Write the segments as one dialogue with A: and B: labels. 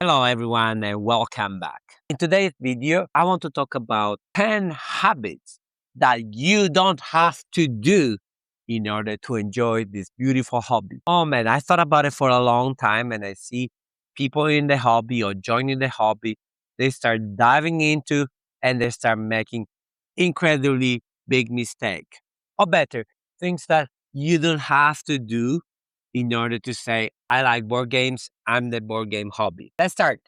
A: Hello everyone and welcome back. In today's video, I want to talk about 10 habits that you don't have to do in order to enjoy this beautiful hobby. Oh man, I thought about it for a long time and I see people in the hobby or joining the hobby, they start diving into and they start making incredibly big mistake. Or better, things that you don't have to do in order to say, I like board games, I'm the board game hobby. Let's start.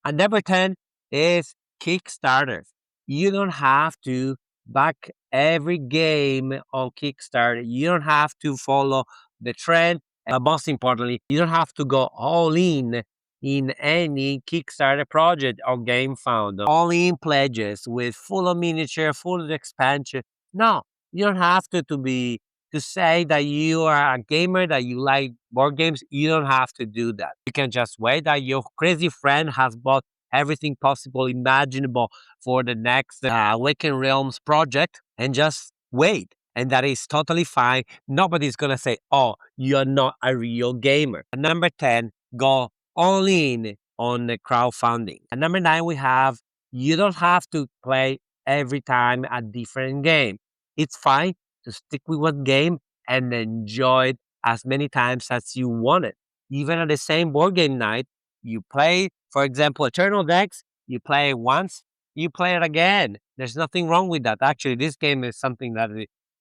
A: And number 10 is Kickstarters. You don't have to back every game on Kickstarter. You don't have to follow the trend. But most importantly, you don't have to go all in any Kickstarter project or game found. All in pledges with full of miniature, full of expansion. No, you don't have to say that you are a gamer, that you like board games. You don't have to do that. You can just wait that your crazy friend has bought everything possible, imaginable for the next Awaken Realms project and just wait. And that is totally fine. Nobody's going to say, oh, you're not a real gamer. And number 10, go all in on the crowdfunding. And number 9, we have you don't have to play every time a different game. It's fine to stick with one game and enjoy it as many times as you want it. Even on the same board game night, you play, for example, Eternal Decks, you play it once, you play it again. There's nothing wrong with that. Actually, this game is something that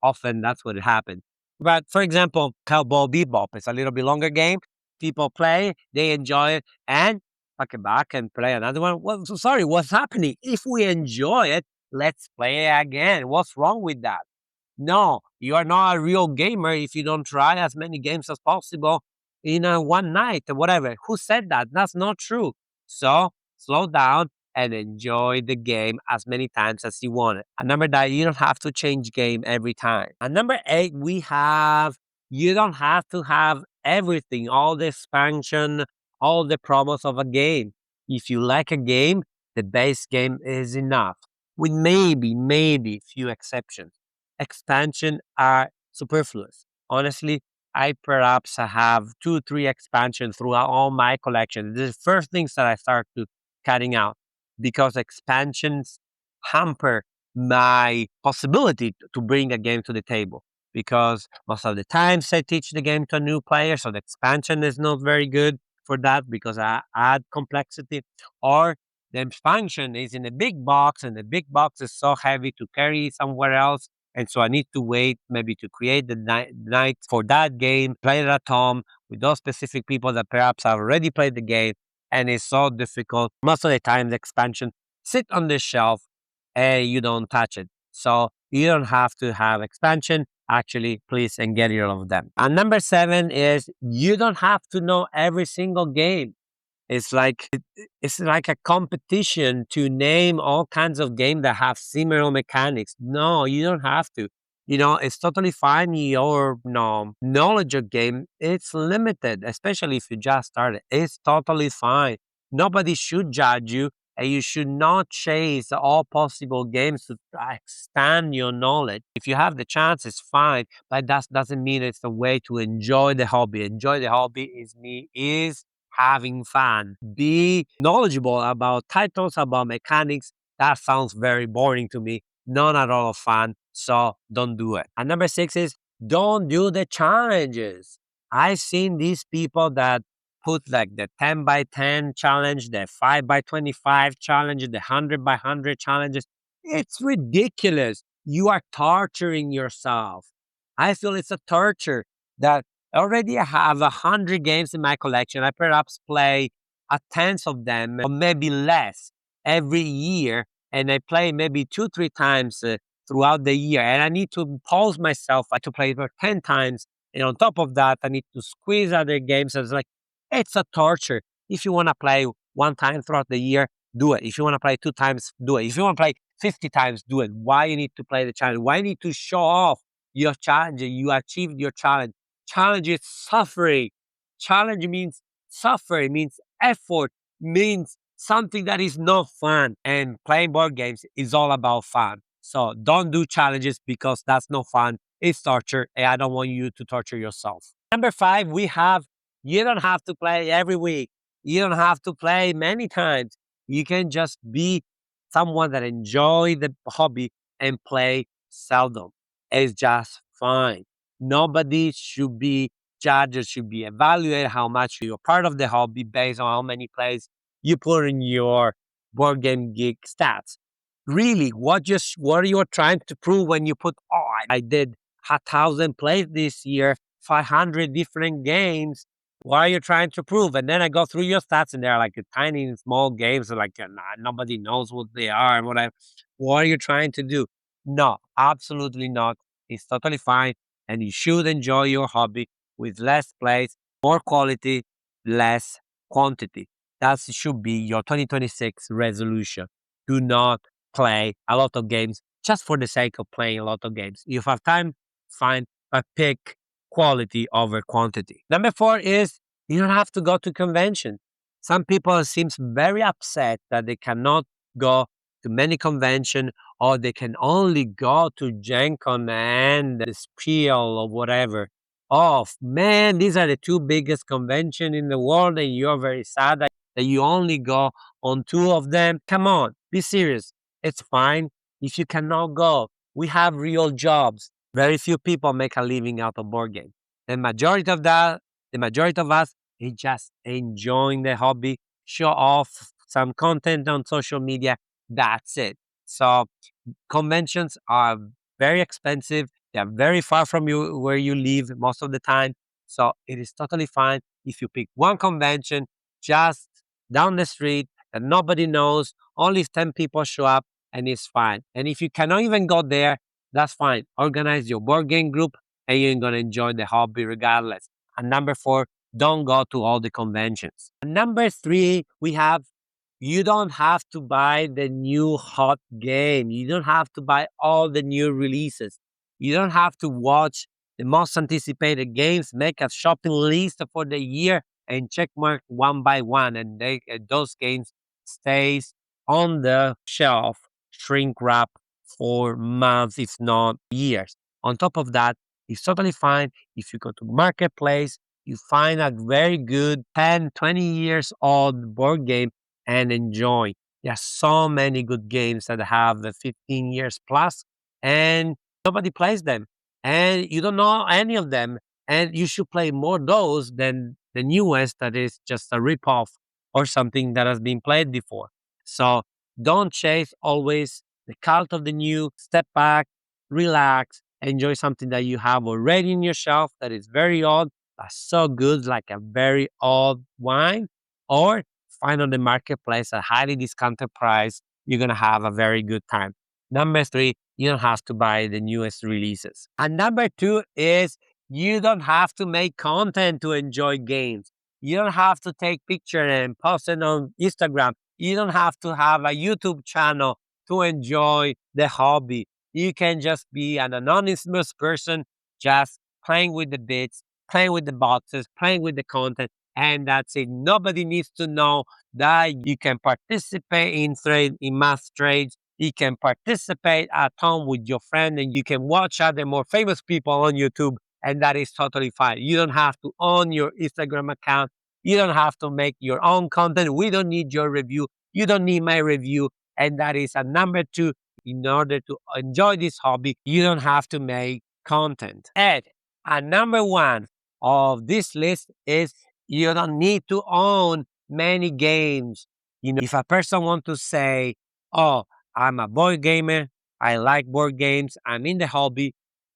A: often that's what happens. But for example, Cowboy Bebop is a little bit longer game. People play, they enjoy it, and pack it back and play another one. Well, so sorry, what's happening? If we enjoy it, let's play it again. What's wrong with that? No, you are not a real gamer if you don't try as many games as possible in a one night or whatever. Who said that? That's not true. So slow down and enjoy the game as many times as you want it. And number 9, you don't have to change game every time. And number 8, we have you don't have to have everything, all the expansion, all the promos of a game. If you like a game, the base game is enough, with maybe few exceptions. Expansion are superfluous. Honestly, I perhaps have 2, 3 expansions throughout all my collection. The first things that I start to cutting out because expansions hamper my possibility to bring a game to the table. Because most of the times I teach the game to a new player, so the expansion is not very good for that because I add complexity. Or the expansion is in a big box, and the big box is so heavy to carry somewhere else, and so I need to wait maybe to create the night for that game, play it at home with those specific people that perhaps have already played the game. And it's so difficult. Most of the time, the expansion sit on the shelf and you don't touch it. So you don't have to have expansion. Actually, please and get rid of them. And number 7 is you don't have to know every single game. It's like a competition to name all kinds of games that have similar mechanics. No, you don't have to. It's totally fine. Your no knowledge of game, it's limited, especially if you just started. It's totally fine. Nobody should judge you, and you should not chase all possible games to expand your knowledge. If you have the chance, it's fine, but that doesn't mean it's the way to enjoy the hobby. Enjoy the hobby is having fun. Be knowledgeable about titles, about mechanics. That sounds very boring to me. Not at all fun. So don't do it. And number 6 is don't do the challenges. I've seen these people that put like the 10 by 10 challenge, the 5 by 25 challenge, the 100 by 100 challenges. It's ridiculous. You are torturing yourself. I feel it's a torture that already I have 100 games in my collection. I perhaps play a tenth of them, or maybe less, every year. And I play maybe 2, 3 times throughout the year. And I need to pause myself to play for 10 times. And on top of that, I need to squeeze other games. It's like, it's a torture. If you want to play one time throughout the year, do it. If you want to play 2 times, do it. If you want to play 50 times, do it. Why you need to play the challenge? Why you need to show off your challenge? You achieved your challenge. Challenge is suffering. Challenge means suffering, means effort, means something that is not fun. And playing board games is all about fun. So don't do challenges because that's no fun. It's torture, and I don't want you to torture yourself. Number 5, we have you don't have to play every week. You don't have to play many times. You can just be someone that enjoy the hobby and play seldom. It's just fine. Nobody should be judged or should be evaluated how much you're part of the hobby based on how many plays you put in your board game geek stats. Really, what are you trying to prove when you put, oh, I did 1,000 plays this year, 500 different games. What are you trying to prove? And then I go through your stats, and they're like tiny, small games, like nobody knows what they are and whatever. What are you trying to do? No, absolutely not. It's totally fine, and you should enjoy your hobby with less plays, more quality, less quantity. That should be your 2026 resolution. Do not play a lot of games just for the sake of playing a lot of games. If you have time, fine, but pick quality over quantity. Number 4 is you don't have to go to convention. Some people seems very upset that they cannot go to many convention or they can only go to Gen Con and the Spiel or whatever. Oh man, these are the two biggest convention in the world, and you're very sad that you only go on two of them. Come on, be serious. It's fine if you cannot go. We have real jobs. Very few people make a living out of board game. The majority of us is just enjoying the hobby, show off some content on social media. That's it. So conventions are very expensive. They are very far from you where you live most of the time. So it is totally fine if you pick one convention just down the street that nobody knows, only 10 people show up, and it's fine. And if you cannot even go there, that's fine. Organize your board game group and you're going to enjoy the hobby regardless. And number 4, don't go to all the conventions. And number 3, we have you don't have to buy the new hot game. You don't have to buy all the new releases. You don't have to watch the most anticipated games, make a shopping list for the year, and check mark one by one. And those games stays on the shelf, shrink wrap for months, if not years. On top of that, it's totally fine if you go to marketplace, you find a very good 10, 20 years old board game and enjoy. There are so many good games that have the 15 years plus, and nobody plays them, and you don't know any of them, and you should play more those than the newest that is just a ripoff or something that has been played before. So don't chase always the cult of the new. Step back, relax, enjoy something that you have already in your shelf that is very old, but so good, like a very old wine, or find on the marketplace at highly discounted price. You're gonna have a very good time. Number 3, you don't have to buy the newest releases. And number 2 is you don't have to make content to enjoy games. You don't have to take picture and post it on Instagram. You don't have to have a YouTube channel to enjoy the hobby. You can just be an anonymous person just playing with the bits, playing with the boxes, playing with the content, and that's it. Nobody needs to know that you can participate in math trades. You can participate at home with your friend, and you can watch other more famous people on YouTube, and that is totally fine. You don't have to own your Instagram account. You don't have to make your own content. We don't need your review. You don't need my review. And that is a number 2. In order to enjoy this hobby, you don't have to make content. And number 1 of this list is you don't need to own many games. If a person wants to say, oh, I'm a board gamer, I like board games, I'm in the hobby,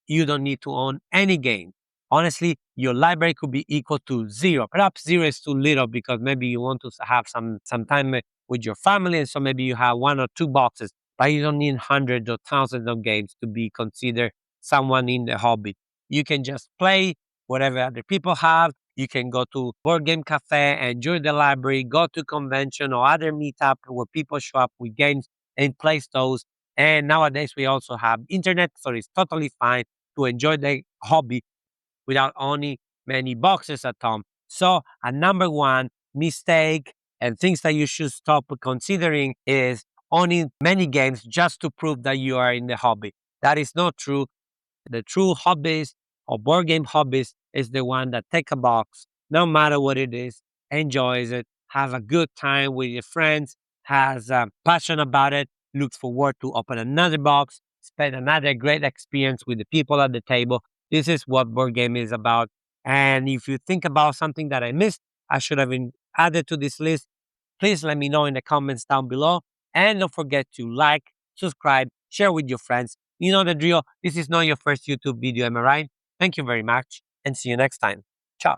A: you don't need to own any game. Honestly, your library could be equal to 0. Perhaps 0 is too little because maybe you want to have some time with your family, and so maybe you have 1 or 2 boxes, but you don't need hundreds or thousands of games to be considered someone in the hobby. You can just play whatever other people have. You can go to board game cafe, enjoy the library, go to convention or other meetup where people show up with games and place those. And nowadays we also have internet, so it's totally fine to enjoy the hobby without owning many boxes at home. So a number 1 mistake and things that you should stop considering is owning many games just to prove that you are in the hobby. That is not true. The true hobbyist or board game hobbyist is the one that take a box, no matter what it is, enjoys it, have a good time with your friends, has a passion about it, looks forward to open another box, spend another great experience with the people at the table. This is what board game is about. And if you think about something that I missed, I should have been added to this list, please let me know in the comments down below. And don't forget to like, subscribe, share with your friends. You know the drill. This is not your first YouTube video, am I right? Thank you very much and see you next time. Ciao.